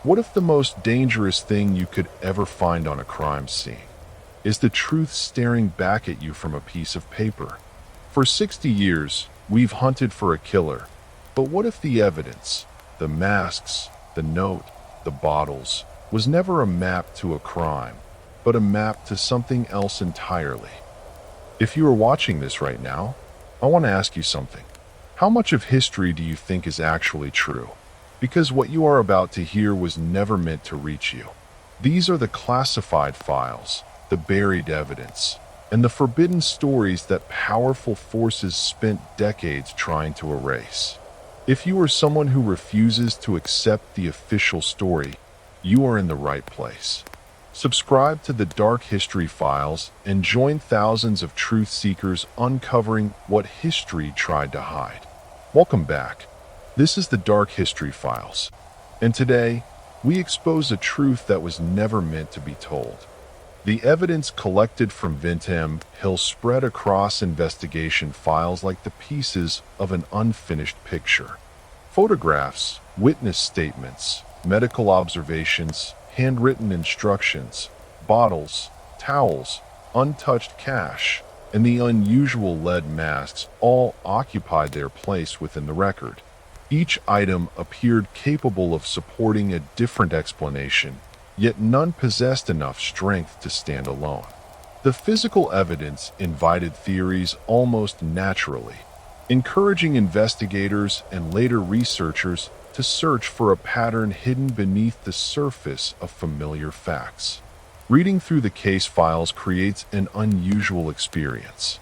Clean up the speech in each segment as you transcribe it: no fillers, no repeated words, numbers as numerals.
What if the most dangerous thing you could ever find on a crime scene is the truth staring back at you from a piece of paper? For 60 years, we've hunted for a killer, but what if the evidence, the masks, the note, the bottles, was never a map to a crime, but a map to something else entirely? If you are watching this right now, I want to ask you something. How much of history do you think is actually true? Because what you are about to hear was never meant to reach you. These are the classified files, the buried evidence, and the forbidden stories that powerful forces spent decades trying to erase. If you are someone who refuses to accept the official story, you are in the right place. Subscribe to the Dark History Files and join thousands of truth seekers uncovering what history tried to hide. Welcome back. This is the Dark History Files, and today we expose a truth that was never meant to be told. The evidence collected from Vintem Hill spread across investigation files like the pieces of an unfinished picture. Photographs, witness statements, medical observations, handwritten instructions, bottles, towels, untouched cash, and the unusual lead masks all occupied their place within the record. Each item appeared capable of supporting a different explanation, yet none possessed enough strength to stand alone. The physical evidence invited theories almost naturally, encouraging investigators and later researchers to search for a pattern hidden beneath the surface of familiar facts. Reading through the case files creates an unusual experience.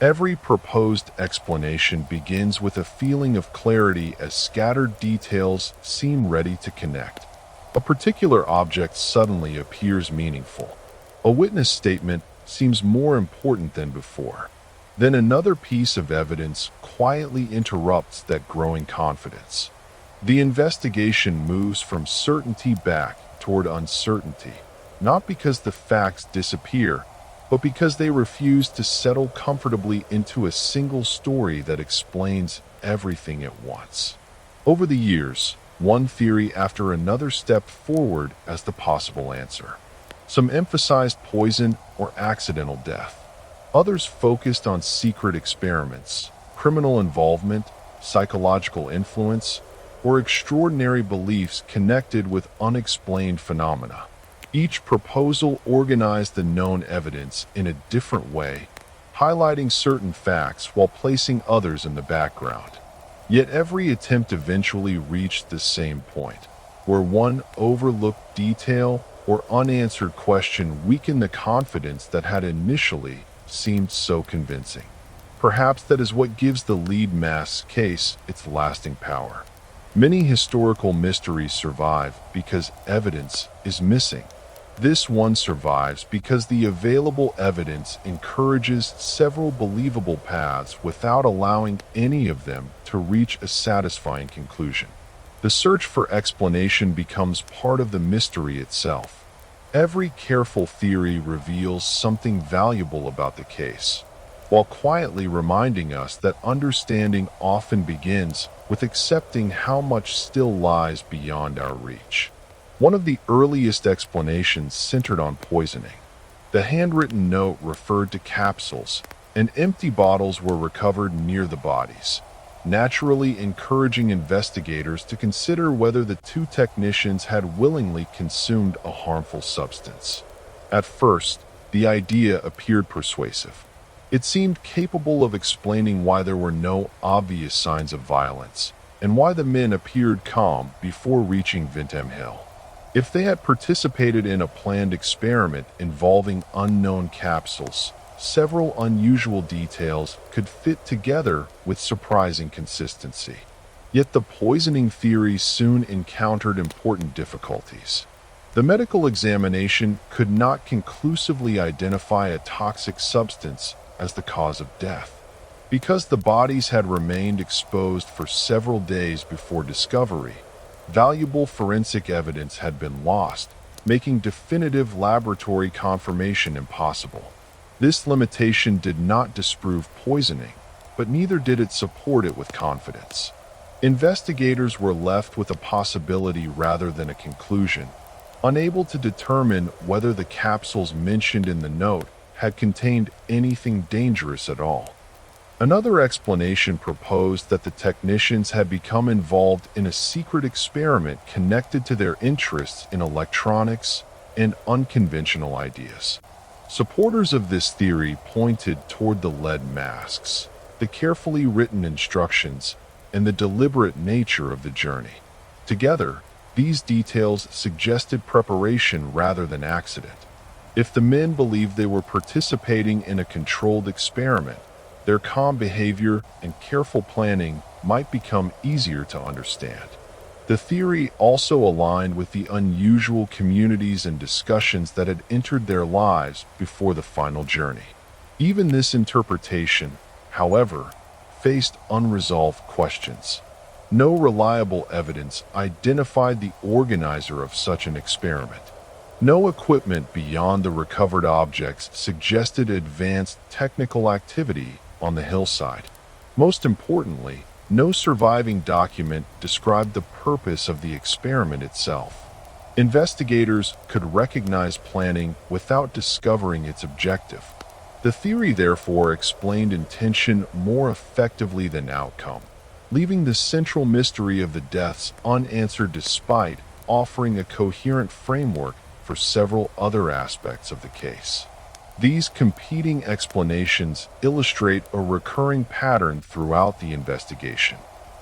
Every proposed explanation begins with a feeling of clarity as scattered details seem ready to connect. A particular object suddenly appears meaningful. A witness statement seems more important than before. Then another piece of evidence quietly interrupts that growing confidence. The investigation moves from certainty back toward uncertainty, not because the facts disappear, but because they refuse to settle comfortably into a single story that explains everything at once. Over the years, one theory after another stepped forward as the possible answer. Some emphasized poison or accidental death. Others focused on secret experiments, criminal involvement, psychological influence, or extraordinary beliefs connected with unexplained phenomena. Each proposal organized the known evidence in a different way, highlighting certain facts while placing others in the background. Yet every attempt eventually reached the same point, where one overlooked detail or unanswered question weakened the confidence that had initially seemed so convincing. Perhaps that is what gives the lead mask case its lasting power. Many historical mysteries survive because evidence is missing. This one survives because the available evidence encourages several believable paths without allowing any of them to reach a satisfying conclusion. The search for explanation becomes part of the mystery itself. Every careful theory reveals something valuable about the case, while quietly reminding us that understanding often begins with accepting how much still lies beyond our reach. One of the earliest explanations centered on poisoning. The handwritten note referred to capsules, and empty bottles were recovered near the bodies, naturally encouraging investigators to consider whether the two technicians had willingly consumed a harmful substance. At first, the idea appeared persuasive. It seemed capable of explaining why there were no obvious signs of violence, and why the men appeared calm before reaching Vintem Hill. If they had participated in a planned experiment involving unknown capsules, several unusual details could fit together with surprising consistency. Yet the poisoning theory soon encountered important difficulties. The medical examination could not conclusively identify a toxic substance as the cause of death. Because the bodies had remained exposed for several days before discovery, valuable forensic evidence had been lost, making definitive laboratory confirmation impossible. This limitation did not disprove poisoning, but neither did it support it with confidence. Investigators were left with a possibility rather than a conclusion, unable to determine whether the capsules mentioned in the note had contained anything dangerous at all. Another explanation proposed that the technicians had become involved in a secret experiment connected to their interests in electronics and unconventional ideas. Supporters of this theory pointed toward the lead masks, the carefully written instructions, and the deliberate nature of the journey. Together, these details suggested preparation rather than accident. If the men believed they were participating in a controlled experiment, their calm behavior and careful planning might become easier to understand. The theory also aligned with the unusual communities and discussions that had entered their lives before the final journey. Even this interpretation, however, faced unresolved questions. No reliable evidence identified the organizer of such an experiment. No equipment beyond the recovered objects suggested advanced technical activity on the hillside. Most importantly, no surviving document described the purpose of the experiment itself. Investigators could recognize planning without discovering its objective. The theory therefore explained intention more effectively than outcome, leaving the central mystery of the deaths unanswered despite offering a coherent framework for several other aspects of the case. These competing explanations illustrate a recurring pattern throughout the investigation.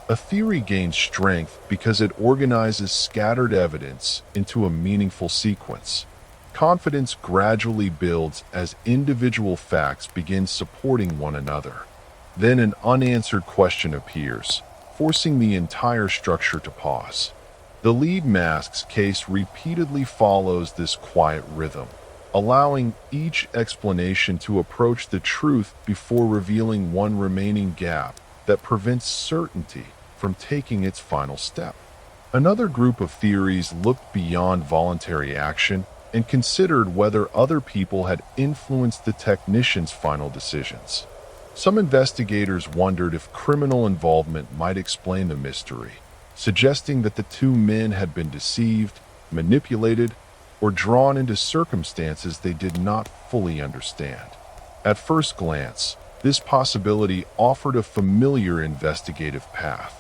A theory gains strength because it organizes scattered evidence into a meaningful sequence. Confidence gradually builds as individual facts begin supporting one another. Then an unanswered question appears, forcing the entire structure to pause. The lead masks case repeatedly follows this quiet rhythm, allowing each explanation to approach the truth before revealing one remaining gap that prevents certainty from taking its final step. Another group of theories looked beyond voluntary action and considered whether other people had influenced the technicians' final decisions. Some investigators wondered if criminal involvement might explain the mystery, suggesting that the two men had been deceived, manipulated, or drawn into circumstances they did not fully understand. At first glance, this possibility offered a familiar investigative path.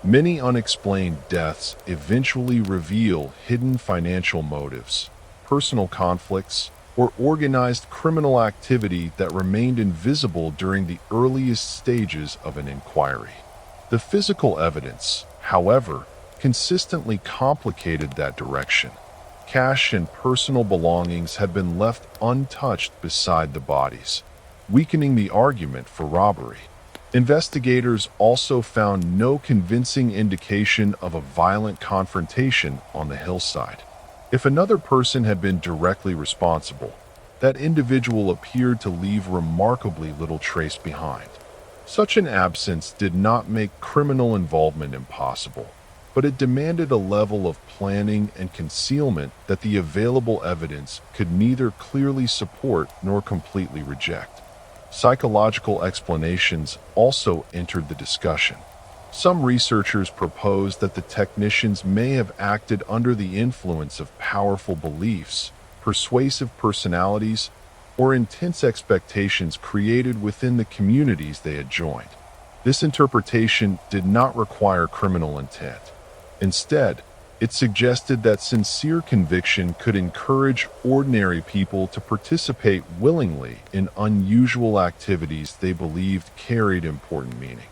Many unexplained deaths eventually reveal hidden financial motives, personal conflicts, or organized criminal activity that remained invisible during the earliest stages of an inquiry. The physical evidence, however, consistently complicated that direction. Cash and personal belongings had been left untouched beside the bodies, weakening the argument for robbery. Investigators also found no convincing indication of a violent confrontation on the hillside. If another person had been directly responsible, that individual appeared to leave remarkably little trace behind. Such an absence did not make criminal involvement impossible, but it demanded a level of planning and concealment that the available evidence could neither clearly support nor completely reject. Psychological explanations also entered the discussion. Some researchers proposed that the technicians may have acted under the influence of powerful beliefs, persuasive personalities, or intense expectations created within the communities they had joined. This interpretation did not require criminal intent. Instead, it suggested that sincere conviction could encourage ordinary people to participate willingly in unusual activities they believed carried important meaning.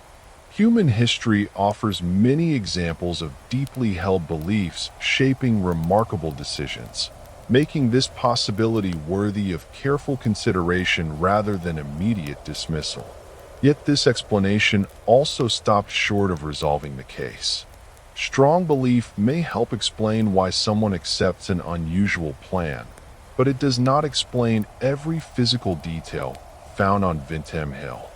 Human history offers many examples of deeply held beliefs shaping remarkable decisions, making this possibility worthy of careful consideration rather than immediate dismissal. Yet this explanation also stopped short of resolving the case. Strong belief may help explain why someone accepts an unusual plan, but it does not explain every physical detail found on Vintem Hill.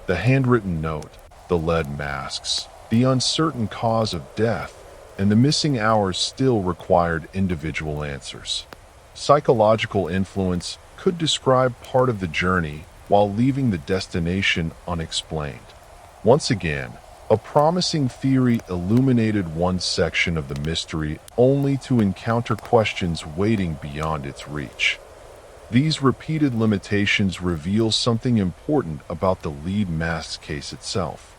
The handwritten note, the lead masks, the uncertain cause of death, and the missing hours still required individual answers. Psychological influence could describe part of the journey while leaving the destination unexplained. Once again, A promising theory illuminated one section of the mystery only to encounter questions waiting beyond its reach. These repeated limitations reveal something important about the lead mask's case itself.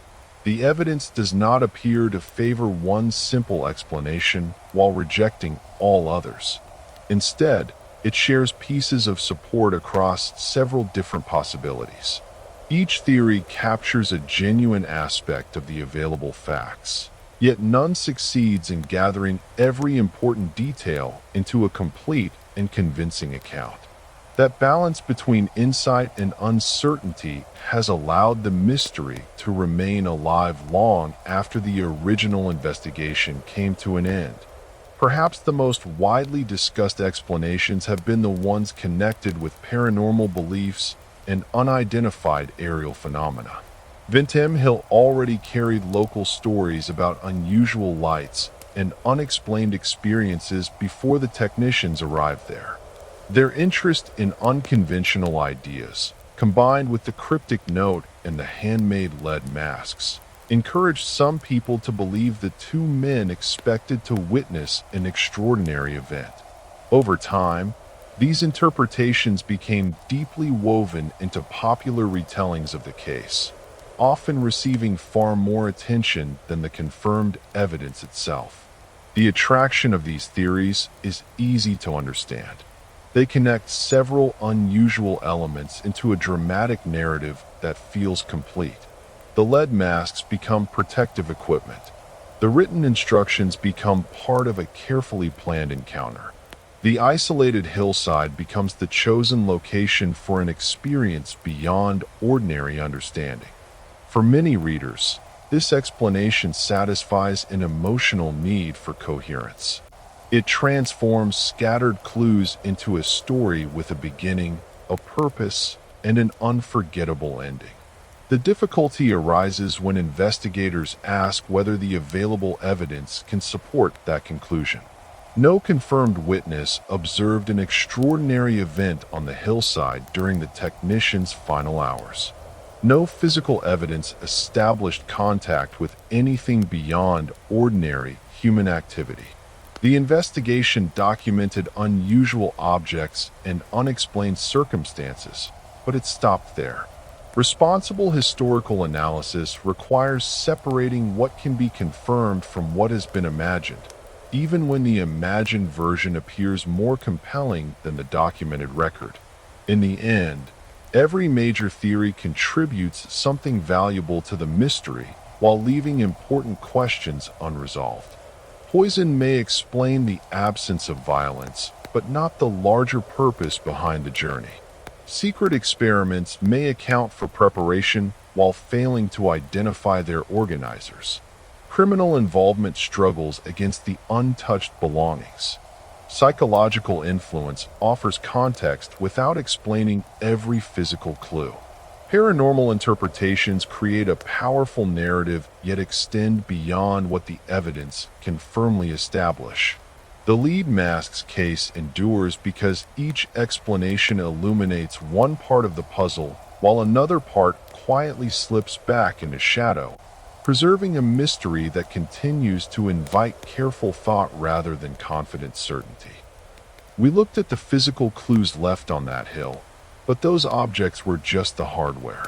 The evidence does not appear to favor one simple explanation while rejecting all others. Instead, it shares pieces of support across several different possibilities. Each theory captures a genuine aspect of the available facts, yet none succeeds in gathering every important detail into a complete and convincing account. That balance between insight and uncertainty has allowed the mystery to remain alive long after the original investigation came to an end. Perhaps the most widely discussed explanations have been the ones connected with paranormal beliefs and unidentified aerial phenomena. Vintam Hill already carried local stories about unusual lights and unexplained experiences before the technicians arrived there. Their interest in unconventional ideas, combined with the cryptic note and the handmade lead masks, encouraged some people to believe the two men expected to witness an extraordinary event. Over time, these interpretations became deeply woven into popular retellings of the case, often receiving far more attention than the confirmed evidence itself. The attraction of these theories is easy to understand. They connect several unusual elements into a dramatic narrative that feels complete. The lead masks become protective equipment. The written instructions become part of a carefully planned encounter. The isolated hillside becomes the chosen location for an experience beyond ordinary understanding. For many readers, this explanation satisfies an emotional need for coherence. It transforms scattered clues into a story with a beginning, a purpose, and an unforgettable ending. The difficulty arises when investigators ask whether the available evidence can support that conclusion. No confirmed witness observed an extraordinary event on the hillside during the technicians' final hours. No physical evidence established contact with anything beyond ordinary human activity. The investigation documented unusual objects and unexplained circumstances, but it stopped there. Responsible historical analysis requires separating what can be confirmed from what has been imagined, even when the imagined version appears more compelling than the documented record. In the end, every major theory contributes something valuable to the mystery while leaving important questions unresolved. Poison may explain the absence of violence, but not the larger purpose behind the journey. Secret experiments may account for preparation while failing to identify their organizers. Criminal involvement struggles against the untouched belongings. Psychological influence offers context without explaining every physical clue. Paranormal interpretations create a powerful narrative yet extend beyond what the evidence can firmly establish. The lead mask's case endures because each explanation illuminates one part of the puzzle while another part quietly slips back into shadow, preserving a mystery that continues to invite careful thought rather than confident certainty. We looked at the physical clues left on that hill, but those objects were just the hardware.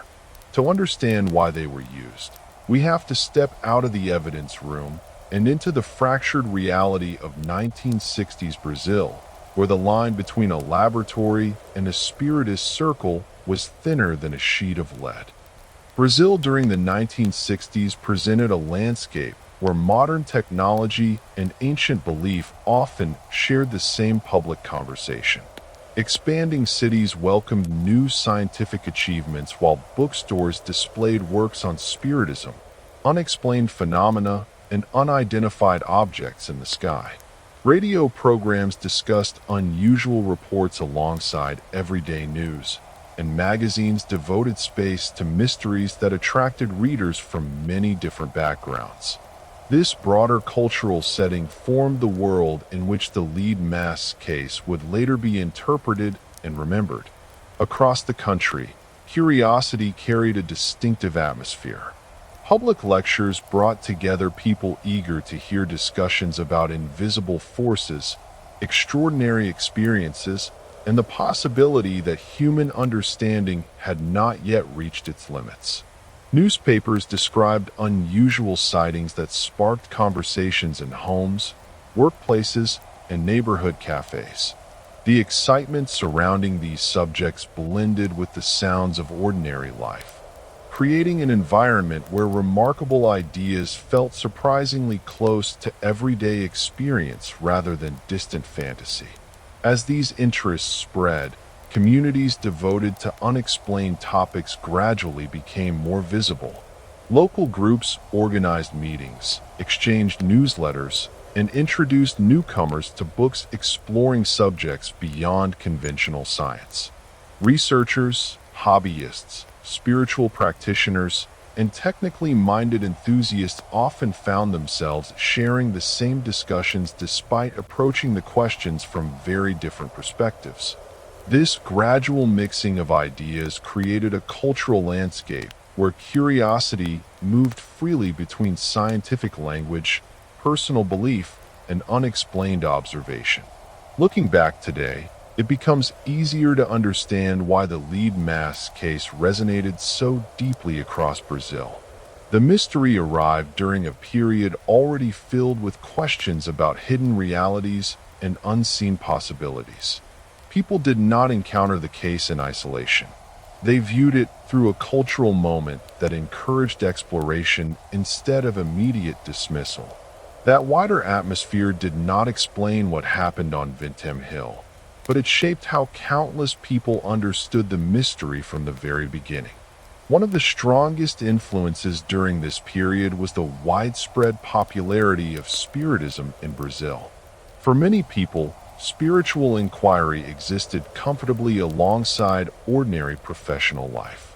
To understand why they were used, we have to step out of the evidence room and into the fractured reality of 1960s Brazil, where the line between a laboratory and a spiritist circle was thinner than a sheet of lead. Brazil during the 1960s presented a landscape where modern technology and ancient belief often shared the same public conversation. Expanding cities welcomed new scientific achievements while bookstores displayed works on spiritism, unexplained phenomena, and unidentified objects in the sky. Radio programs discussed unusual reports alongside everyday news, and magazines devoted space to mysteries that attracted readers from many different backgrounds. This broader cultural setting formed the world in which the lead mask's case would later be interpreted and remembered. Across the country, curiosity carried a distinctive atmosphere. Public lectures brought together people eager to hear discussions about invisible forces, extraordinary experiences, and the possibility that human understanding had not yet reached its limits. Newspapers described unusual sightings that sparked conversations in homes, workplaces, and neighborhood cafes. The excitement surrounding these subjects blended with the sounds of ordinary life, creating an environment where remarkable ideas felt surprisingly close to everyday experience rather than distant fantasy. As these interests spread, communities devoted to unexplained topics gradually became more visible. Local groups organized meetings, exchanged newsletters, and introduced newcomers to books exploring subjects beyond conventional science. Researchers, hobbyists, spiritual practitioners, and technically minded enthusiasts often found themselves sharing the same discussions despite approaching the questions from very different perspectives. This gradual mixing of ideas created a cultural landscape where curiosity moved freely between scientific language, personal belief, and unexplained observation. Looking back today, it becomes easier to understand why the lead mass case resonated so deeply across Brazil. The mystery arrived during a period already filled with questions about hidden realities and unseen possibilities. People did not encounter the case in isolation. They viewed it through a cultural moment that encouraged exploration instead of immediate dismissal. That wider atmosphere did not explain what happened on Vintem Hill, but it shaped how countless people understood the mystery from the very beginning. One of the strongest influences during this period was the widespread popularity of Spiritism in Brazil. For many people, spiritual inquiry existed comfortably alongside ordinary professional life.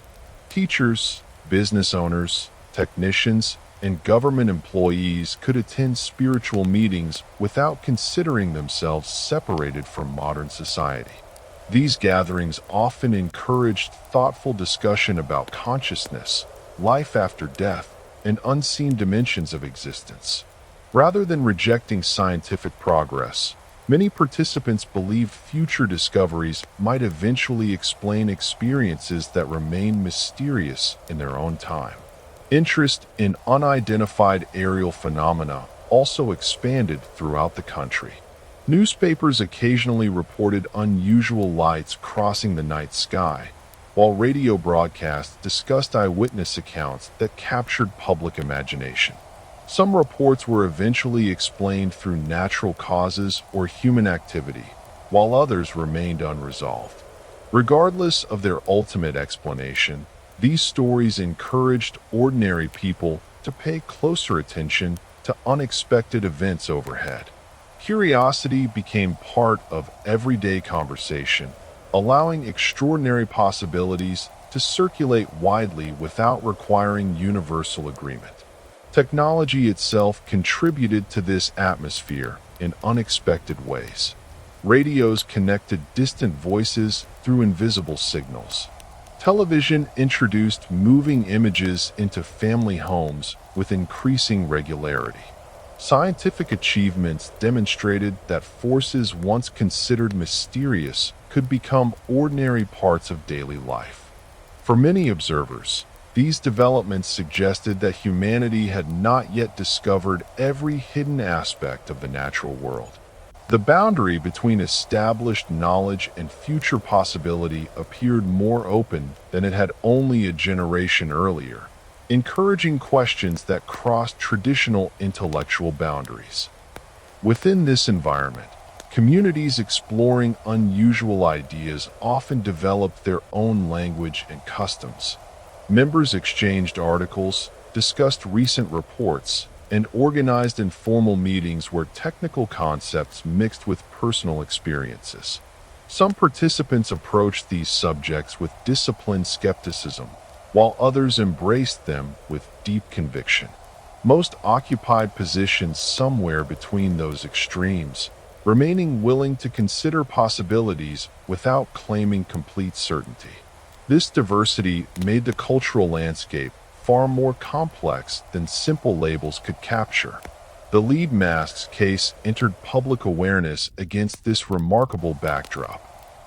Teachers, business owners, technicians, and government employees could attend spiritual meetings without considering themselves separated from modern society. These gatherings often encouraged thoughtful discussion about consciousness, life after death, and unseen dimensions of existence. Rather than rejecting scientific progress, many participants believed future discoveries might eventually explain experiences that remain mysterious in their own time. Interest in unidentified aerial phenomena also expanded throughout the country. Newspapers occasionally reported unusual lights crossing the night sky, while radio broadcasts discussed eyewitness accounts that captured public imagination. Some reports were eventually explained through natural causes or human activity, while others remained unresolved. Regardless of their ultimate explanation, these stories encouraged ordinary people to pay closer attention to unexpected events overhead. Curiosity became part of everyday conversation, allowing extraordinary possibilities to circulate widely without requiring universal agreement. Technology itself contributed to this atmosphere in unexpected ways. Radios connected distant voices through invisible signals. Television introduced moving images into family homes with increasing regularity. Scientific achievements demonstrated that forces once considered mysterious could become ordinary parts of daily life. For many observers, these developments suggested that humanity had not yet discovered every hidden aspect of the natural world. The boundary between established knowledge and future possibility appeared more open than it had only a generation earlier, encouraging questions that crossed traditional intellectual boundaries. Within this environment, communities exploring unusual ideas often developed their own language and customs. Members exchanged articles, discussed recent reports, and organized informal meetings where technical concepts mixed with personal experiences. Some participants approached these subjects with disciplined skepticism, while others embraced them with deep conviction. Most occupied positions somewhere between those extremes, remaining willing to consider possibilities without claiming complete certainty. This diversity made the cultural landscape far more complex than simple labels could capture. The lead mask's case entered public awareness against this remarkable backdrop.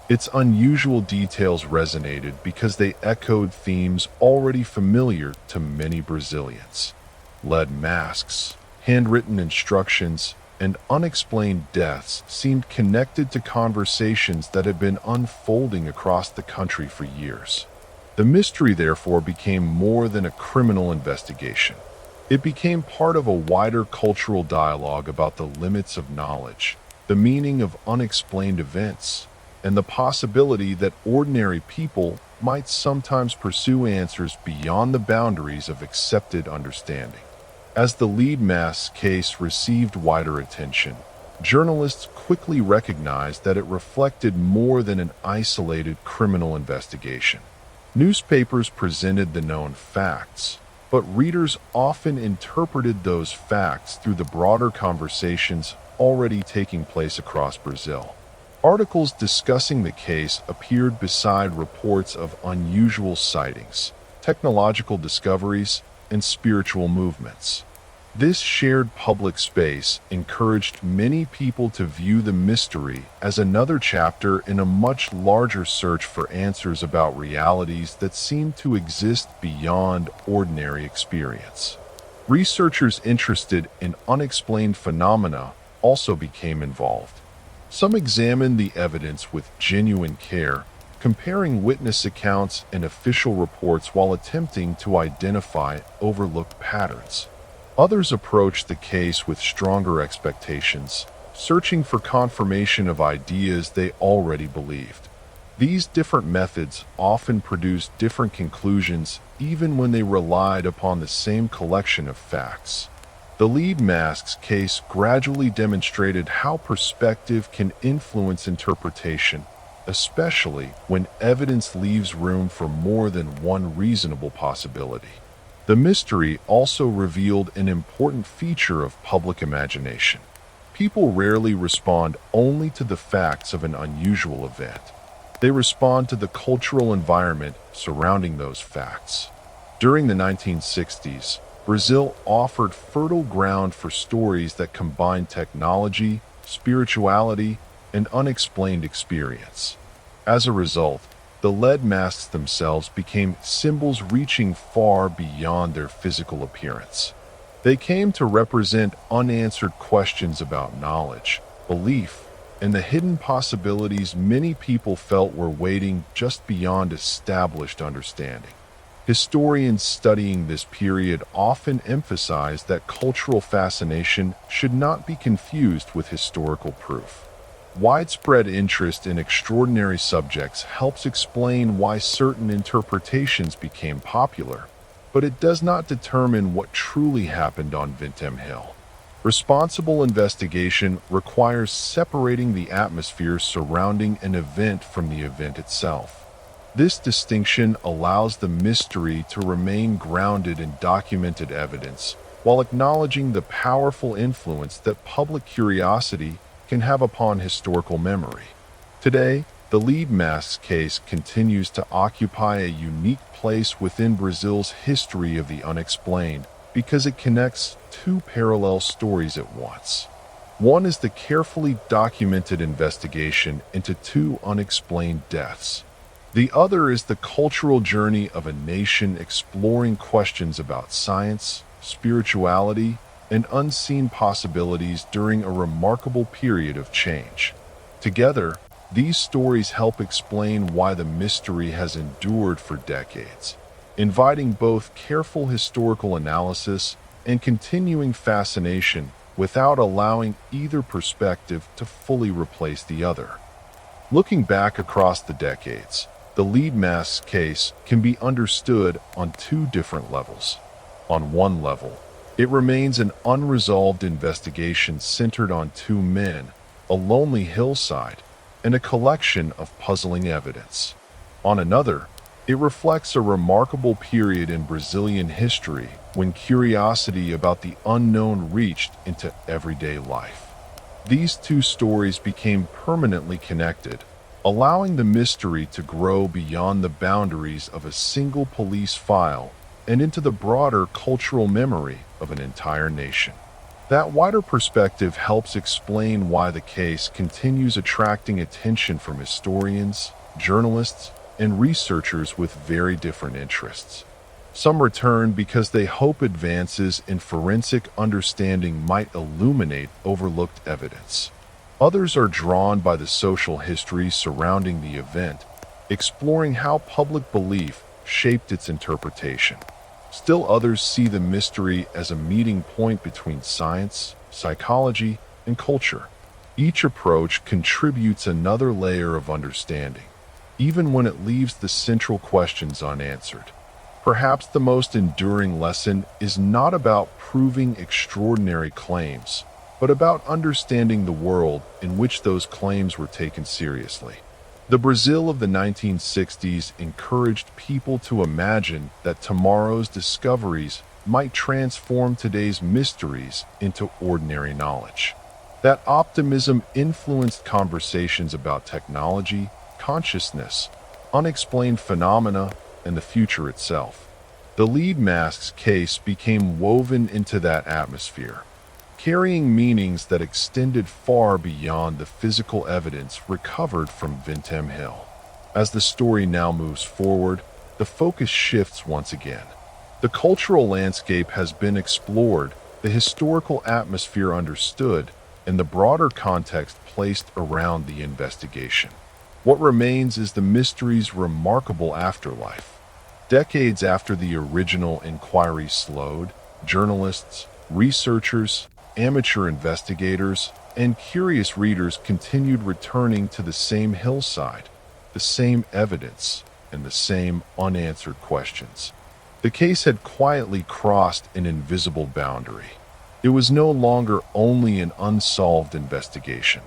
Its unusual details resonated because they echoed themes already familiar to many Brazilians. Lead masks, handwritten instructions, and unexplained deaths seemed connected to conversations that had been unfolding across the country for years. The mystery, therefore, became more than a criminal investigation. It became part of a wider cultural dialogue about the limits of knowledge, the meaning of unexplained events, and the possibility that ordinary people might sometimes pursue answers beyond the boundaries of accepted understanding. As the lead mask's case received wider attention, journalists quickly recognized that it reflected more than an isolated criminal investigation. Newspapers presented the known facts, but readers often interpreted those facts through the broader conversations already taking place across Brazil. Articles discussing the case appeared beside reports of unusual sightings, technological discoveries, and spiritual movements. This shared public space encouraged many people to view the mystery as another chapter in a much larger search for answers about realities that seem to exist beyond ordinary experience. Researchers interested in unexplained phenomena also became involved. Some examined the evidence with genuine care, comparing witness accounts and official reports while attempting to identify overlooked patterns. Others approached the case with stronger expectations, searching for confirmation of ideas they already believed. These different methods often produced different conclusions even when they relied upon the same collection of facts. The lead mask's case gradually demonstrated how perspective can influence interpretation, especially when evidence leaves room for more than one reasonable possibility. The mystery also revealed an important feature of public imagination. People rarely respond only to the facts of an unusual event. They respond to the cultural environment surrounding those facts. During the 1960s, Brazil offered fertile ground for stories that combined technology, spirituality, and unexplained experience. As a result, the lead masks themselves became symbols reaching far beyond their physical appearance. They came to represent unanswered questions about knowledge, belief, and the hidden possibilities many people felt were waiting just beyond established understanding. Historians studying this period often emphasize that cultural fascination should not be confused with historical proof. Widespread interest in extraordinary subjects helps explain why certain interpretations became popular, but it does not determine what truly happened on Vintem Hill. Responsible investigation requires separating the atmosphere surrounding an event from the event itself. This distinction allows the mystery to remain grounded in documented evidence, while acknowledging the powerful influence that public curiosity can have upon historical memory. Today, the lead mask's case continues to occupy a unique place within Brazil's history of the unexplained because it connects two parallel stories at once. One is the carefully documented investigation into two unexplained deaths. The other is the cultural journey of a nation exploring questions about science, spirituality, and unseen possibilities during a remarkable period of change. Together, these stories help explain why the mystery has endured for decades, inviting both careful historical analysis and continuing fascination without allowing either perspective to fully replace the other. Looking back across the decades, the lead mask's case can be understood on two different levels. On one level, it remains an unresolved investigation centered on two men, a lonely hillside, and a collection of puzzling evidence. On another, it reflects a remarkable period in Brazilian history when curiosity about the unknown reached into everyday life. These two stories became permanently connected, allowing the mystery to grow beyond the boundaries of a single police file and into the broader cultural memory of an entire nation. That wider perspective helps explain why the case continues attracting attention from historians, journalists, and researchers with very different interests. Some return because they hope advances in forensic understanding might illuminate overlooked evidence. Others are drawn by the social history surrounding the event, exploring how public belief shaped its interpretation. Still others see the mystery as a meeting point between science, psychology, and culture. Each approach contributes another layer of understanding, even when it leaves the central questions unanswered. Perhaps the most enduring lesson is not about proving extraordinary claims, but about understanding the world in which those claims were taken seriously. The Brazil of the 1960s encouraged people to imagine that tomorrow's discoveries might transform today's mysteries into ordinary knowledge. That optimism influenced conversations about technology, consciousness, unexplained phenomena, and the future itself. The lead mask's case became woven into that atmosphere, carrying meanings that extended far beyond the physical evidence recovered from Vintem Hill. As the story now moves forward, the focus shifts once again. The cultural landscape has been explored, the historical atmosphere understood, and the broader context placed around the investigation. What remains is the mystery's remarkable afterlife. Decades after the original inquiry slowed, journalists, researchers, amateur investigators, and curious readers continued returning to the same hillside, the same evidence, and the same unanswered questions. The case had quietly crossed an invisible boundary. It was no longer only an unsolved investigation.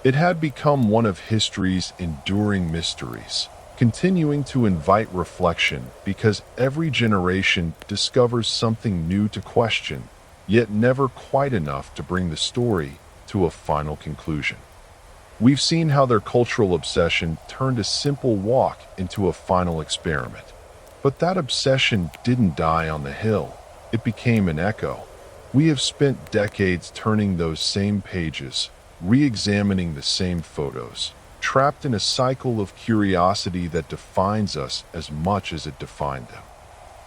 It had become one of history's enduring mysteries, continuing to invite reflection because every generation discovers something new to question, yet never quite enough to bring the story to a final conclusion. We've seen how their cultural obsession turned a simple walk into a final experiment. But that obsession didn't die on the hill. It became an echo. We have spent decades turning those same pages, re-examining the same photos, trapped in a cycle of curiosity that defines us as much as it defined them.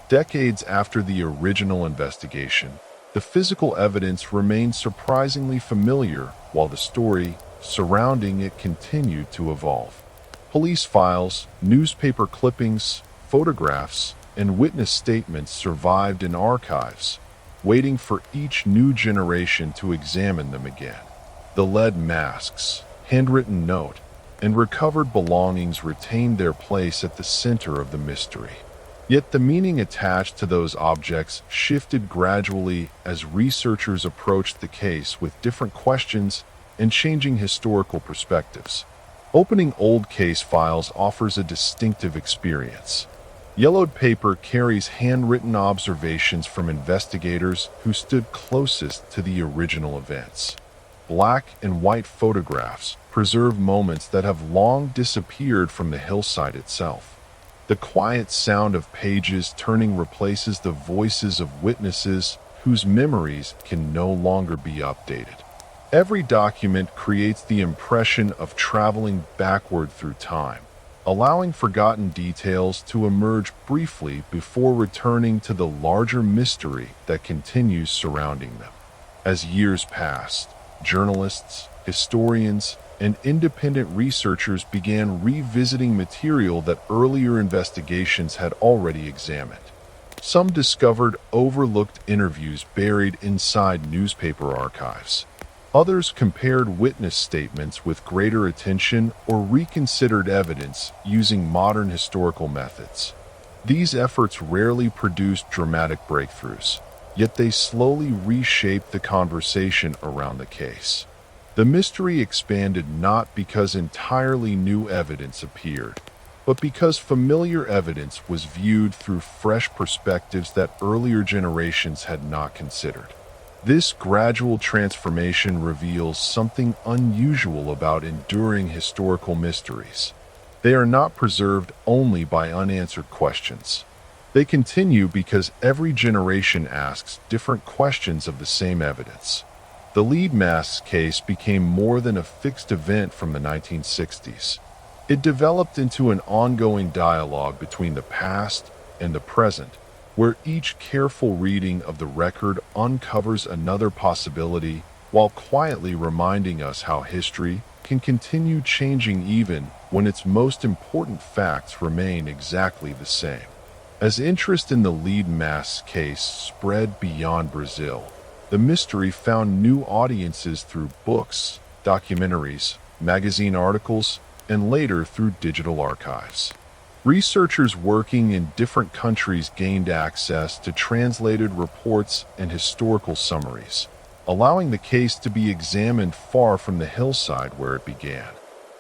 Decades after the original investigation, the physical evidence remained surprisingly familiar while the story surrounding it continued to evolve. Police files, newspaper clippings, photographs, and witness statements survived in archives, waiting for each new generation to examine them again. The lead masks, handwritten note, and recovered belongings retained their place at the center of the mystery. Yet the meaning attached to those objects shifted gradually as researchers approached the case with different questions and changing historical perspectives. Opening old case files offers a distinctive experience. Yellowed paper carries handwritten observations from investigators who stood closest to the original events. Black and white photographs preserve moments that have long disappeared from the hillside itself. The quiet sound of pages turning replaces the voices of witnesses whose memories can no longer be updated. Every document creates the impression of traveling backward through time, allowing forgotten details to emerge briefly before returning to the larger mystery that continues surrounding them. As years passed, journalists, historians, and independent researchers began revisiting material that earlier investigations had already examined. Some discovered overlooked interviews buried inside newspaper archives. Others compared witness statements with greater attention or reconsidered evidence using modern historical methods. These efforts rarely produced dramatic breakthroughs, yet they slowly reshaped the conversation around the case. The mystery expanded not because entirely new evidence appeared, but because familiar evidence was viewed through fresh perspectives that earlier generations had not considered. This gradual transformation reveals something unusual about enduring historical mysteries. They are not preserved only by unanswered questions. They continue because every generation asks different questions of the same evidence. The lead mask case became more than a fixed event from the 1960s. It developed into an ongoing dialogue between the past and the present, where each careful reading of the record uncovers another possibility while quietly reminding us how history can continue changing even when its most important facts remain exactly the same. As interest in the lead mask case spread beyond Brazil, the mystery found new audiences through books, documentaries, magazine articles, and later through digital archives. Researchers working in different countries gained access to translated reports and historical summaries, allowing the case to be examined far from the hillside where it began.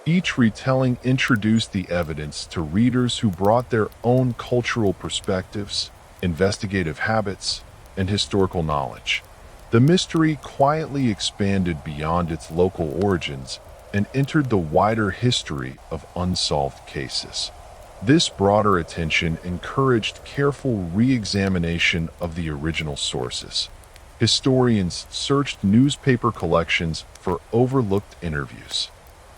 Each retelling introduced the evidence to readers who brought their own cultural perspectives, investigative habits, and historical knowledge. The mystery quietly expanded beyond its local origins and entered the wider history of unsolved cases. This broader attention encouraged careful re-examination of the original sources. Historians searched newspaper collections for overlooked interviews.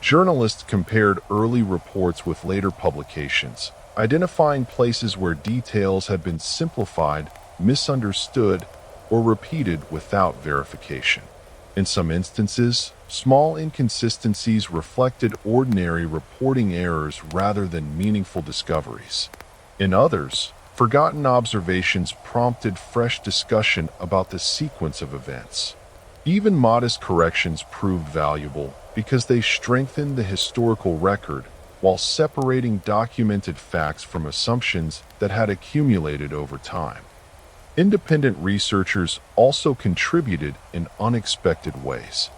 Journalists compared early reports with later publications, identifying places where details had been simplified, misunderstood, or repeated without verification. In some instances, small inconsistencies reflected ordinary reporting errors rather than meaningful discoveries. In others, forgotten observations prompted fresh discussion about the sequence of events. Even modest corrections proved valuable because they strengthened the historical record while separating documented facts from assumptions that had accumulated over time. Independent researchers also contributed in unexpected ways.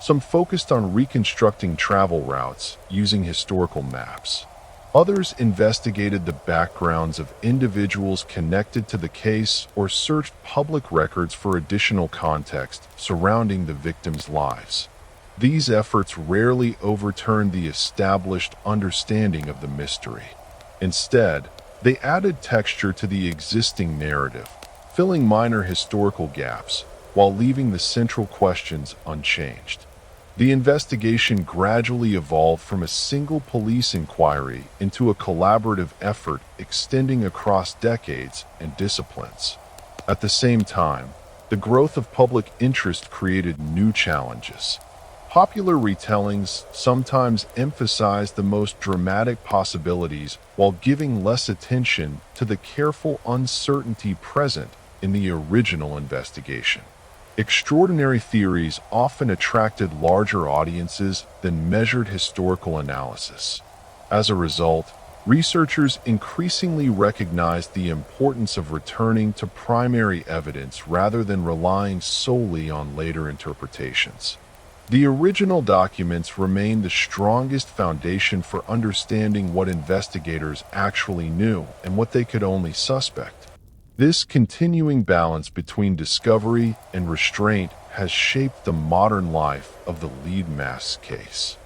Some focused on reconstructing travel routes using historical maps. Others investigated the backgrounds of individuals connected to the case or searched public records for additional context surrounding the victims' lives. These efforts rarely overturned the established understanding of the mystery. Instead, they added texture to the existing narrative, filling minor historical gaps while leaving the central questions unchanged. The investigation gradually evolved from a single police inquiry into a collaborative effort extending across decades and disciplines. At the same time, the growth of public interest created new challenges. Popular retellings sometimes emphasize the most dramatic possibilities while giving less attention to the careful uncertainty present in the original investigation. Extraordinary theories often attracted larger audiences than measured historical analysis. As a result, researchers increasingly recognized the importance of returning to primary evidence rather than relying solely on later interpretations. The original documents remain the strongest foundation for understanding what investigators actually knew and what they could only suspect. This continuing balance between discovery and restraint has shaped the modern life of the lead mask case.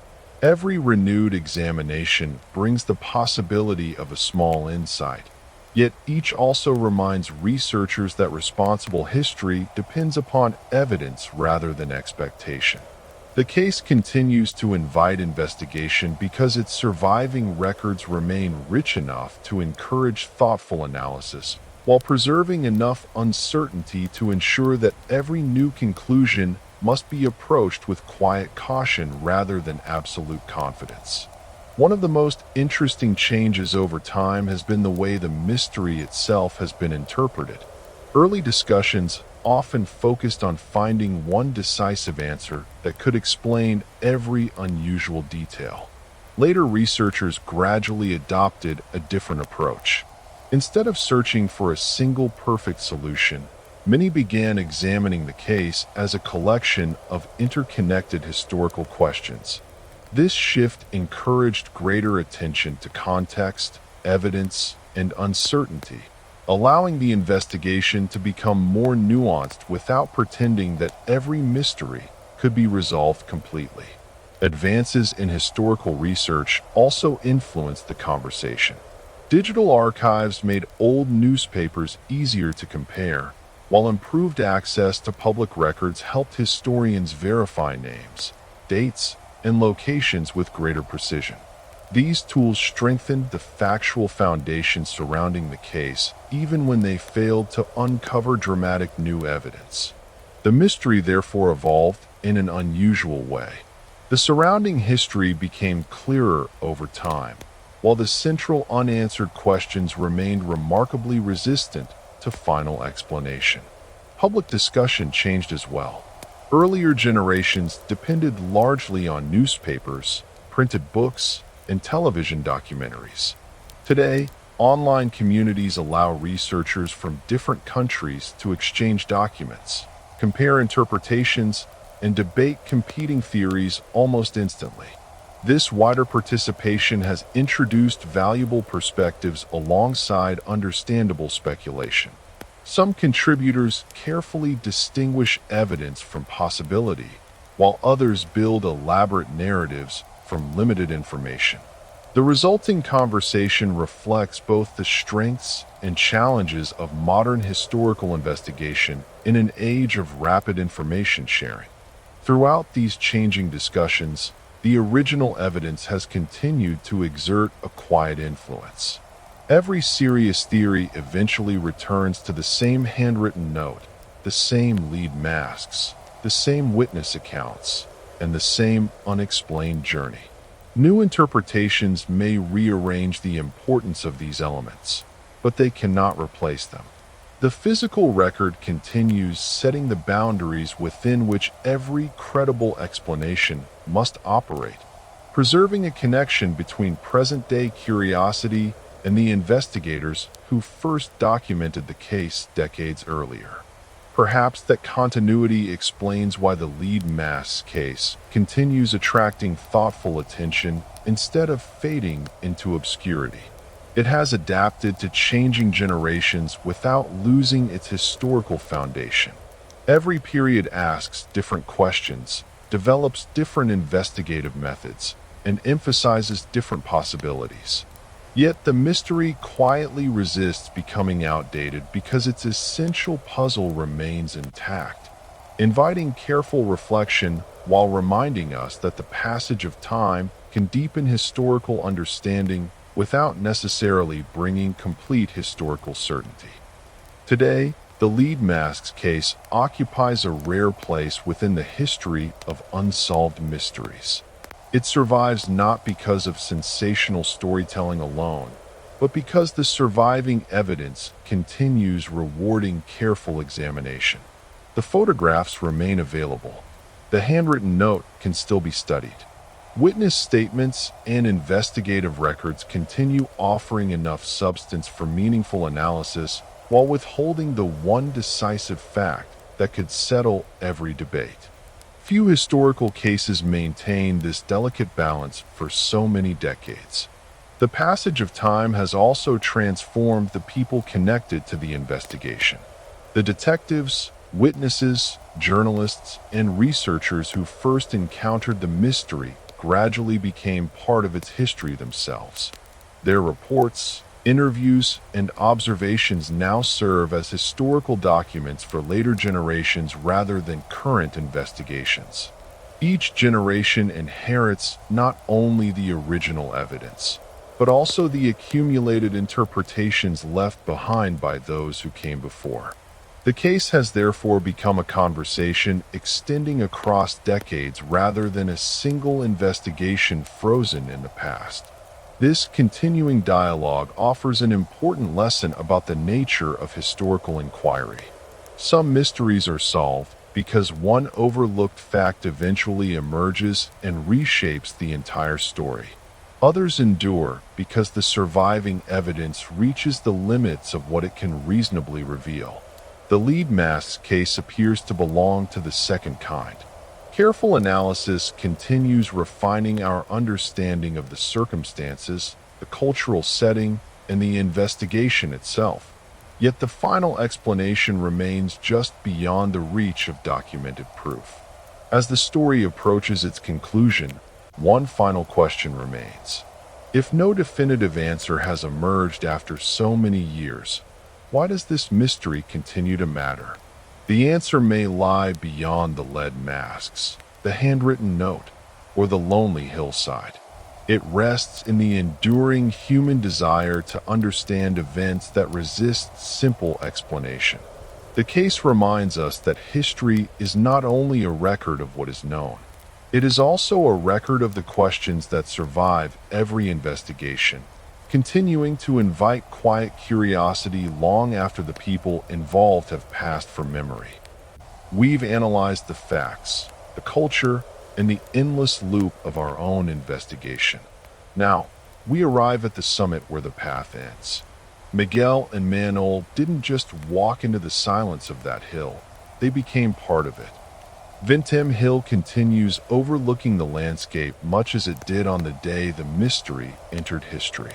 Every renewed examination brings the possibility of a small insight, yet each also reminds researchers that responsible history depends upon evidence rather than expectation. The case continues to invite investigation because its surviving records remain rich enough to encourage thoughtful analysis, while preserving enough uncertainty to ensure that every new conclusion must be approached with quiet caution rather than absolute confidence. One of the most interesting changes over time has been the way the mystery itself has been interpreted. Early discussions often focused on finding one decisive answer that could explain every unusual detail. Later researchers gradually adopted a different approach. Instead of searching for a single perfect solution, many began examining the case as a collection of interconnected historical questions. This shift encouraged greater attention to context, evidence, and uncertainty, allowing the investigation to become more nuanced without pretending that every mystery could be resolved completely. Advances in historical research also influenced the conversation. Digital archives made old newspapers easier to compare, while improved access to public records helped historians verify names, dates, and locations with greater precision. These tools strengthened the factual foundation surrounding the case, even when they failed to uncover dramatic new evidence. The mystery therefore evolved in an unusual way. The surrounding history became clearer over time, while the central unanswered questions remained remarkably resistant to final explanation. Public discussion changed as well. Earlier generations depended largely on newspapers, printed books, and television documentaries. Today, online communities allow researchers from different countries to exchange documents, compare interpretations, and debate competing theories almost instantly. This wider participation has introduced valuable perspectives alongside understandable speculation. Some contributors carefully distinguish evidence from possibility, while others build elaborate narratives from limited information. The resulting conversation reflects both the strengths and challenges of modern historical investigation in an age of rapid information sharing. Throughout these changing discussions, the original evidence has continued to exert a quiet influence. Every serious theory eventually returns to the same handwritten note, the same lead masks, the same witness accounts, and the same unexplained journey. New interpretations may rearrange the importance of these elements, but they cannot replace them. The physical record continues setting the boundaries within which every credible explanation must operate, preserving a connection between present-day curiosity and the investigators who first documented the case decades earlier. Perhaps that continuity explains why the lead mass case continues attracting thoughtful attention instead of fading into obscurity. It has adapted to changing generations without losing its historical foundation. Every period asks different questions, develops different investigative methods, and emphasizes different possibilities. Yet the mystery quietly resists becoming outdated because its essential puzzle remains intact, inviting careful reflection while reminding us that the passage of time can deepen historical understanding without necessarily bringing complete historical certainty. Today, the lead masks case occupies a rare place within the history of unsolved mysteries. It survives not because of sensational storytelling alone, but because the surviving evidence continues rewarding careful examination. The photographs remain available. The handwritten note can still be studied. Witness statements and investigative records continue offering enough substance for meaningful analysis while withholding the one decisive fact that could settle every debate. Few historical cases maintain this delicate balance for so many decades. The passage of time has also transformed the people connected to the investigation. The detectives, witnesses, journalists, and researchers who first encountered the mystery gradually became part of its history themselves. Their reports, interviews, and observations now serve as historical documents for later generations rather than current investigations. Each generation inherits not only the original evidence, but also the accumulated interpretations left behind by those who came before. The case has therefore become a conversation extending across decades rather than a single investigation frozen in the past. This continuing dialogue offers an important lesson about the nature of historical inquiry. Some mysteries are solved because one overlooked fact eventually emerges and reshapes the entire story. Others endure because the surviving evidence reaches the limits of what it can reasonably reveal. The lead masks case appears to belong to the second kind. Careful analysis continues refining our understanding of the circumstances, the cultural setting, and the investigation itself. Yet the final explanation remains just beyond the reach of documented proof. As the story approaches its conclusion, one final question remains. If no definitive answer has emerged after so many years, why does this mystery continue to matter? The answer may lie beyond the lead masks, the handwritten note, or the lonely hillside. It rests in the enduring human desire to understand events that resist simple explanation. The case reminds us that history is not only a record of what is known, it is also a record of the questions that survive every investigation, continuing to invite quiet curiosity long after the people involved have passed from memory. We've analyzed the facts, the culture, and the endless loop of our own investigation. Now, we arrive at the summit where the path ends. Miguel and Manuel didn't just walk into the silence of that hill, they became part of it. Vintem Hill continues overlooking the landscape much as it did on the day the mystery entered history.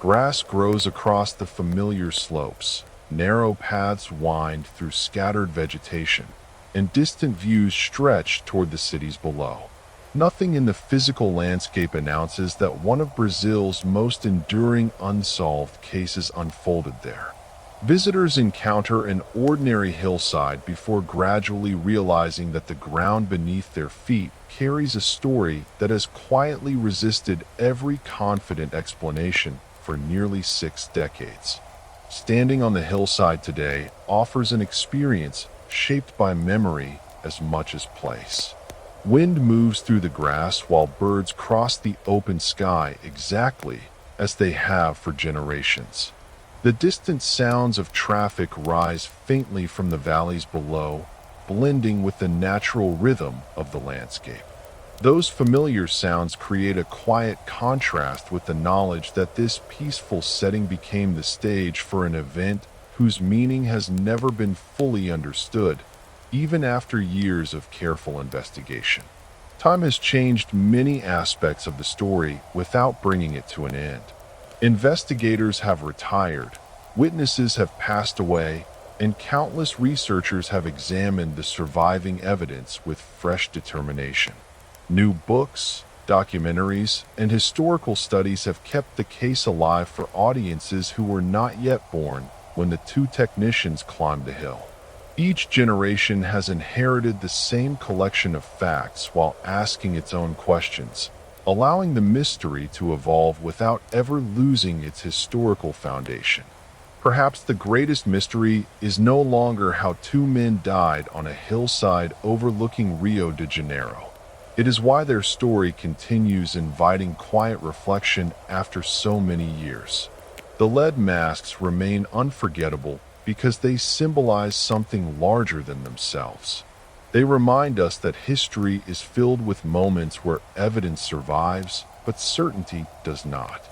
Grass grows across the familiar slopes, narrow paths wind through scattered vegetation, and distant views stretch toward the cities below. Nothing in the physical landscape announces that one of Brazil's most enduring unsolved cases unfolded there. Visitors encounter an ordinary hillside before gradually realizing that the ground beneath their feet carries a story that has quietly resisted every confident explanation for nearly 6 decades. Standing on the hillside today offers an experience shaped by memory as much as place. Wind moves through the grass while birds cross the open sky exactly as they have for generations. The distant sounds of traffic rise faintly from the valleys below, blending with the natural rhythm of the landscape. Those familiar sounds create a quiet contrast with the knowledge that this peaceful setting became the stage for an event whose meaning has never been fully understood, even after years of careful investigation. Time has changed many aspects of the story without bringing it to an end. Investigators have retired, witnesses have passed away, and countless researchers have examined the surviving evidence with fresh determination. New books, documentaries, and historical studies have kept the case alive for audiences who were not yet born when the two technicians climbed the hill. Each generation has inherited the same collection of facts while asking its own questions, allowing the mystery to evolve without ever losing its historical foundation. Perhaps the greatest mystery is no longer how 2 men died on a hillside overlooking Rio de Janeiro. It is why their story continues inviting quiet reflection after so many years. The lead masks remain unforgettable because they symbolize something larger than themselves. They remind us that history is filled with moments where evidence survives, but certainty does not.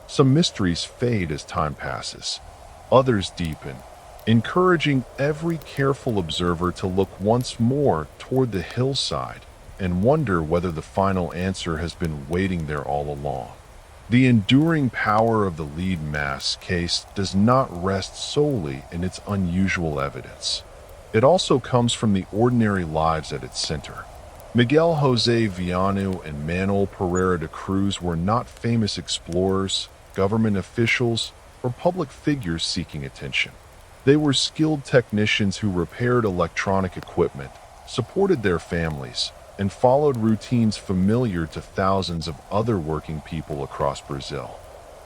Some mysteries fade as time passes. Others deepen, encouraging every careful observer to look once more toward the hillside and wonder whether the final answer has been waiting there all along. The enduring power of the lead mask case does not rest solely in its unusual evidence. It also comes from the ordinary lives at its center. Miguel José Viano and Manuel Pereira de Cruz were not famous explorers, government officials, or public figures seeking attention. They were skilled technicians who repaired electronic equipment, supported their families, and followed routines familiar to thousands of other working people across Brazil.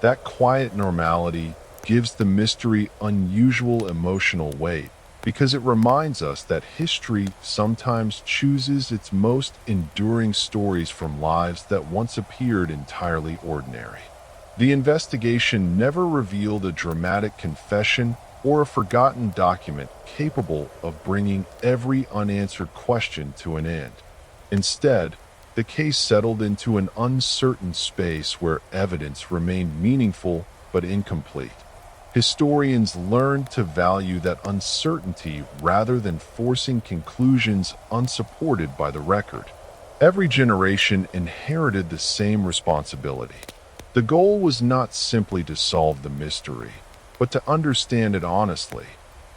That quiet normality gives the mystery unusual emotional weight, because it reminds us that history sometimes chooses its most enduring stories from lives that once appeared entirely ordinary. The investigation never revealed a dramatic confession or a forgotten document capable of bringing every unanswered question to an end. Instead, the case settled into an uncertain space where evidence remained meaningful but incomplete. Historians learned to value that uncertainty rather than forcing conclusions unsupported by the record. Every generation inherited the same responsibility. The goal was not simply to solve the mystery, but to understand it honestly,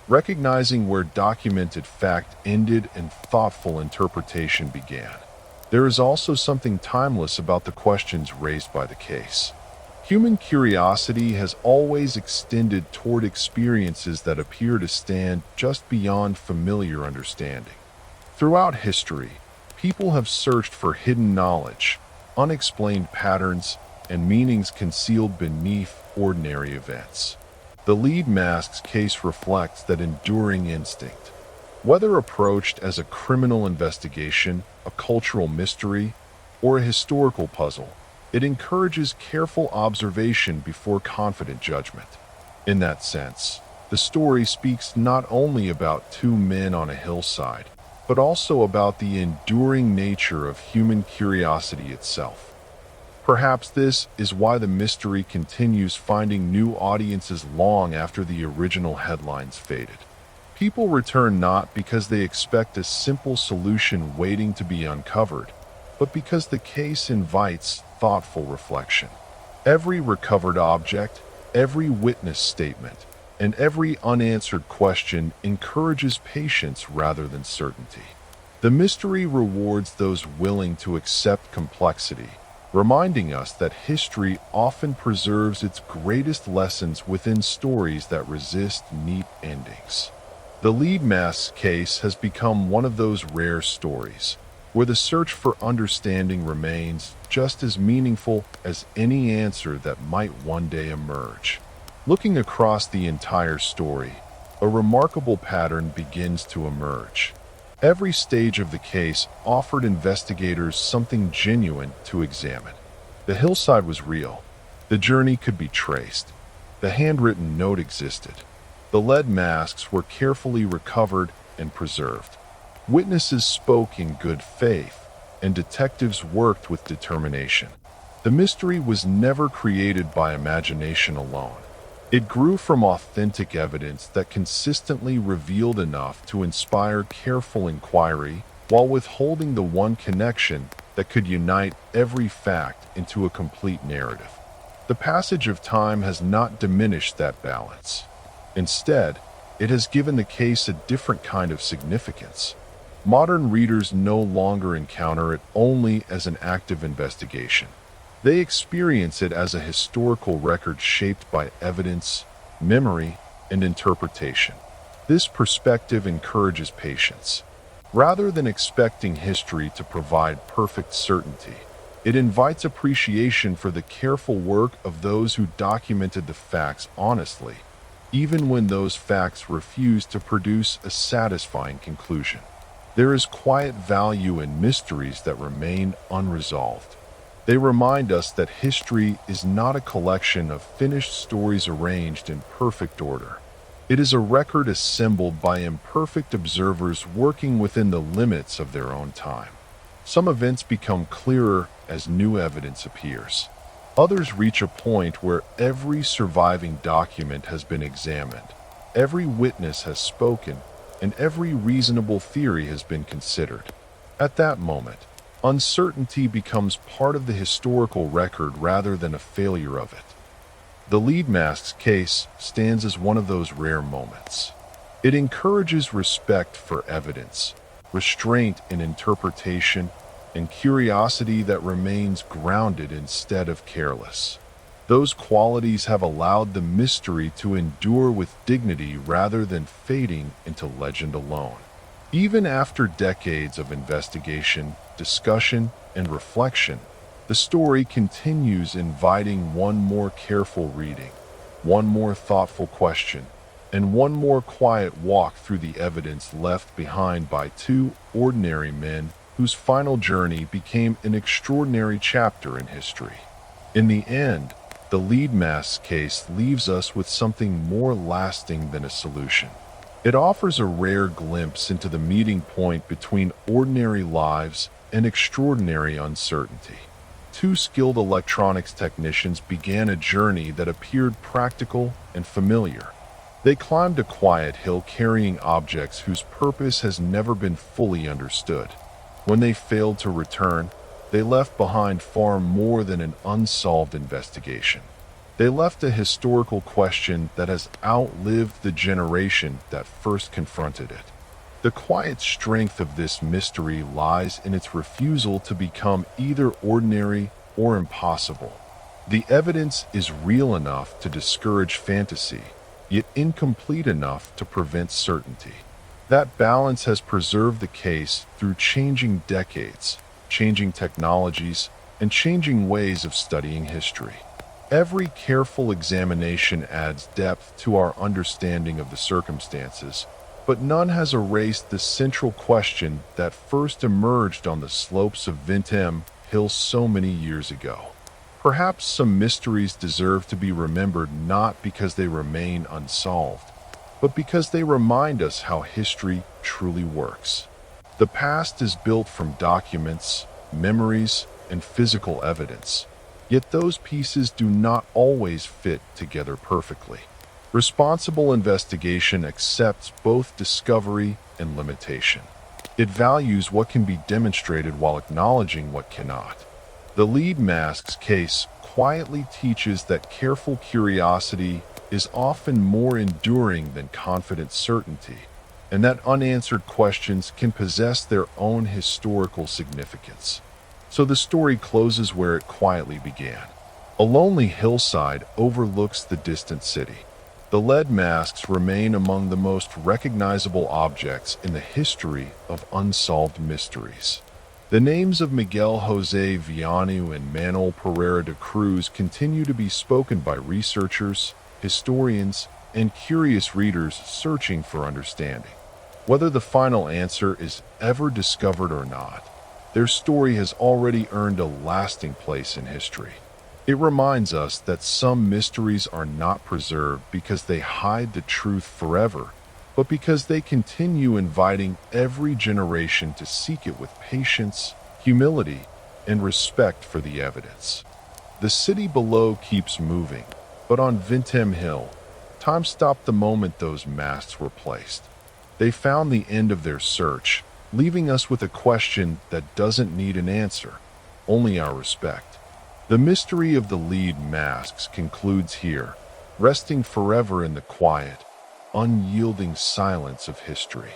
recognizing where documented fact ended and thoughtful interpretation began. There is also something timeless about the questions raised by the case. Human curiosity has always extended toward experiences that appear to stand just beyond familiar understanding. Throughout history, people have searched for hidden knowledge, unexplained patterns, and meanings concealed beneath ordinary events. The lead mask's case reflects that enduring instinct. Whether approached as a criminal investigation, a cultural mystery, or a historical puzzle, it encourages careful observation before confident judgment. In that sense, the story speaks not only about two men on a hillside, but also about the enduring nature of human curiosity itself. Perhaps this is why the mystery continues, finding new audiences long after the original headlines faded. People return not because they expect a simple solution waiting to be uncovered, but because the case invites thoughtful reflection. Every recovered object, every witness statement, and every unanswered question encourages patience rather than certainty. The mystery rewards those willing to accept complexity, reminding us that history often preserves its greatest lessons within stories that resist neat endings. The lead mask's case has become one of those rare stories where the search for understanding remains just as meaningful as any answer that might one day emerge. Looking across the entire story, a remarkable pattern begins to emerge. Every stage of the case offered investigators something genuine to examine. The hillside was real. The journey could be traced. The handwritten note existed. The lead masks were carefully recovered and preserved. Witnesses spoke in good faith, and detectives worked with determination. The mystery was never created by imagination alone. It grew from authentic evidence that consistently revealed enough to inspire careful inquiry while withholding the one connection that could unite every fact into a complete narrative. The passage of time has not diminished that balance. Instead, it has given the case a different kind of significance. Modern readers no longer encounter it only as an active investigation. They experience it as a historical record shaped by evidence, memory, and interpretation. This perspective encourages patience. Rather than expecting history to provide perfect certainty, it invites appreciation for the careful work of those who documented the facts honestly, even when those facts refuse to produce a satisfying conclusion. There is quiet value in mysteries that remain unresolved. They remind us that history is not a collection of finished stories arranged in perfect order. It is a record assembled by imperfect observers working within the limits of their own time. Some events become clearer as new evidence appears. Others reach a point where every surviving document has been examined, every witness has spoken, and every reasonable theory has been considered. At that moment, uncertainty becomes part of the historical record rather than a failure of it. The lead mask's case stands as one of those rare moments. It encourages respect for evidence, restraint in interpretation, and curiosity that remains grounded instead of careless. Those qualities have allowed the mystery to endure with dignity rather than fading into legend alone. Even after decades of investigation, discussion, and reflection, the story continues, inviting one more careful reading, one more thoughtful question, and one more quiet walk through the evidence left behind by two ordinary men whose final journey became an extraordinary chapter in history. In the end, the lead mask's case leaves us with something more lasting than a solution. It offers a rare glimpse into the meeting point between ordinary lives and extraordinary uncertainty. Two skilled electronics technicians began a journey that appeared practical and familiar. They climbed a quiet hill carrying objects whose purpose has never been fully understood. When they failed to return, they left behind far more than an unsolved investigation. They left a historical question that has outlived the generation that first confronted it. The quiet strength of this mystery lies in its refusal to become either ordinary or impossible. The evidence is real enough to discourage fantasy, yet incomplete enough to prevent certainty. That balance has preserved the case through changing decades, changing technologies, and changing ways of studying history. Every careful examination adds depth to our understanding of the circumstances, but none has erased the central question that first emerged on the slopes of Vintem Hill so many years ago. Perhaps some mysteries deserve to be remembered not because they remain unsolved, but because they remind us how history truly works. The past is built from documents, memories, and physical evidence, yet those pieces do not always fit together perfectly. Responsible investigation accepts both discovery and limitation. It values what can be demonstrated while acknowledging what cannot. The lead mask's case quietly teaches that careful curiosity is often more enduring than confident certainty, and that unanswered questions can possess their own historical significance. So the story closes where it quietly began. A lonely hillside overlooks the distant city. The lead masks remain among the most recognizable objects in the history of unsolved mysteries. The names of Miguel José Vianu and Manuel Pereira de Cruz continue to be spoken by researchers, historians, and curious readers searching for understanding. Whether the final answer is ever discovered or not, their story has already earned a lasting place in history. It reminds us that some mysteries are not preserved because they hide the truth forever, but because they continue inviting every generation to seek it with patience, humility, and respect for the evidence. The city below keeps moving, but on Vintem Hill, time stopped the moment those masks were placed. They found the end of their search, leaving us with a question that doesn't need an answer, only our respect. The mystery of the lead masks concludes here, resting forever in the quiet, unyielding silence of history.